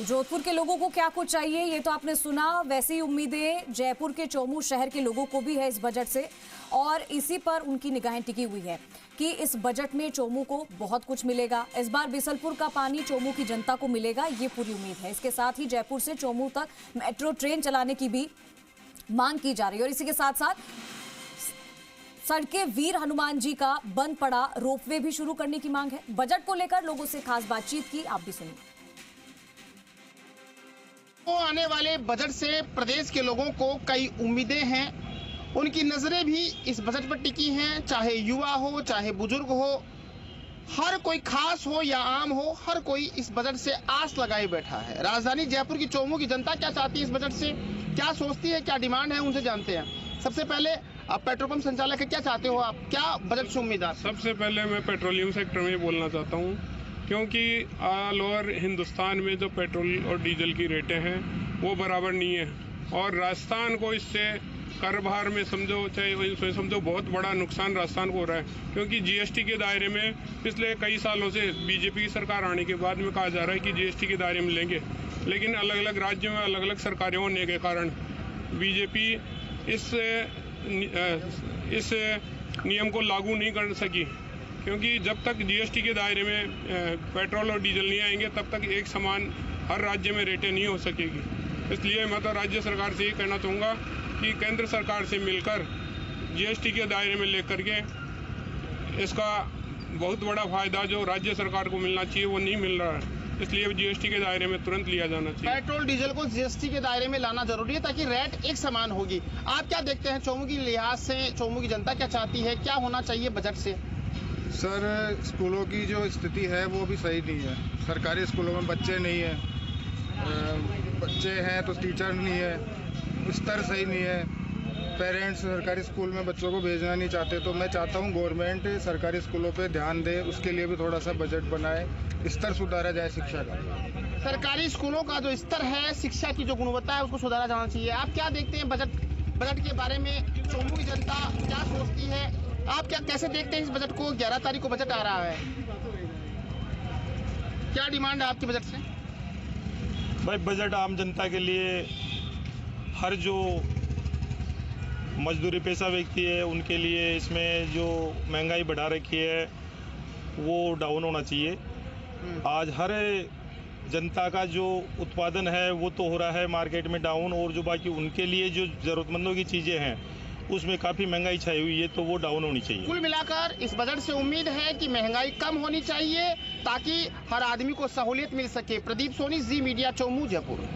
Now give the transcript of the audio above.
जोधपुर के लोगों को क्या कुछ चाहिए ये तो आपने सुना। वैसी ही उम्मीदें जयपुर के चौमू शहर के लोगों को भी है इस बजट से, और इसी पर उनकी निगाहें टिकी हुई है कि इस बजट में चौमू को बहुत कुछ मिलेगा। इस बार बिसलपुर का पानी चौमू की जनता को मिलेगा, ये पूरी उम्मीद है। इसके साथ ही जयपुर से चौमू तक मेट्रो ट्रेन चलाने की भी मांग की जा रही है, और इसी के साथ साथ सड़कें वीर हनुमान जी का बंद पड़ा रोपवे भी शुरू करने की मांग है। बजट को लेकर लोगों से खास बातचीत की, आप भी सुनिए। तो आने वाले बजट से प्रदेश के लोगों को कई उम्मीदें हैं, उनकी नजरें भी इस बजट पर टिकी हैं। चाहे युवा हो, चाहे बुजुर्ग हो, हर कोई खास हो या आम हो, हर कोई इस बजट से आस लगाए बैठा है। राजधानी जयपुर की चौमू की जनता क्या चाहती है इस बजट से, क्या सोचती है, क्या डिमांड है, उनसे जानते हैं। सबसे पहले आप पेट्रोल पंप संचालक है, क्या चाहते हो आप, क्या बजट से उम्मीद है? सबसे पहले मैं पेट्रोलियम सेक्टर में बोलना चाहता हूँ, क्योंकि ऑल ओवर हिंदुस्तान में जो पेट्रोल और डीजल की रेटें हैं वो बराबर नहीं है, और राजस्थान को इससे कारोबार में समझो चाहे इसमें समझो बहुत बड़ा नुकसान राजस्थान को हो रहा है। क्योंकि जीएसटी के दायरे में पिछले कई सालों से बीजेपी की सरकार आने के बाद में कहा जा रहा है कि जीएसटी के दायरे में लेंगे, लेकिन अलग अलग राज्यों में अलग अलग सरकारें होने के कारण बीजेपी इस नियम को लागू नहीं कर सकी। क्योंकि जब तक जीएसटी के दायरे में पेट्रोल और डीजल नहीं आएंगे तब तक एक समान हर राज्य में रेटें नहीं हो सकेगी। इसलिए मैं तो राज्य सरकार से ये कहना चाहूँगा कि केंद्र सरकार से मिलकर जीएसटी के दायरे में लेकर के इसका बहुत बड़ा फायदा जो राज्य सरकार को मिलना चाहिए वो नहीं मिल रहा है, इसलिए जीएसटी के दायरे में तुरंत लिया जाना चाहिए। पेट्रोल डीजल को जीएसटी के दायरे में लाना जरूरी है ताकि रेट एक समान होगी। आप क्या देखते हैं चौमू की लिहाज से, चौमू की जनता क्या चाहती है, क्या होना चाहिए बजट से? सर, स्कूलों की जो स्थिति है वो भी सही नहीं है। सरकारी स्कूलों में बच्चे नहीं है, बच्चे हैं तो टीचर नहीं है, स्तर सही नहीं है, पेरेंट्स सरकारी स्कूल में बच्चों को भेजना नहीं चाहते। तो मैं चाहता हूँ गवर्नमेंट सरकारी स्कूलों पे ध्यान दे, उसके लिए भी थोड़ा सा बजट बनाए, स्तर सुधारा जाए शिक्षा का। सरकारी स्कूलों का जो स्तर है, शिक्षा की जो गुणवत्ता है उसको सुधारा जाना चाहिए। आप क्या देखते हैं बजट के बारे में, चौमू की जनता क्या सोचती है, आप क्या कैसे देखते हैं इस बजट को? 11 तारीख को बजट आ रहा है, क्या डिमांड है आपकी बजट से? भाई, बजट आम जनता के लिए, हर जो मजदूरी पेशा व्यक्ति है उनके लिए इसमें जो महंगाई बढ़ा रखी है वो डाउन होना चाहिए। आज हर जनता का जो उत्पादन है वो तो हो रहा है मार्केट में डाउन, और जो बाकी उनके लिए जो ज़रूरतमंदों की चीज़ें हैं उसमें काफ़ी महंगाई छाई हुई है, तो वो डाउन होनी चाहिए। कुल मिलाकर इस बजट से उम्मीद है कि महंगाई कम होनी चाहिए ताकि हर आदमी को सहूलियत मिल सके। प्रदीप सोनी, जी मीडिया, चौमू, जयपुर।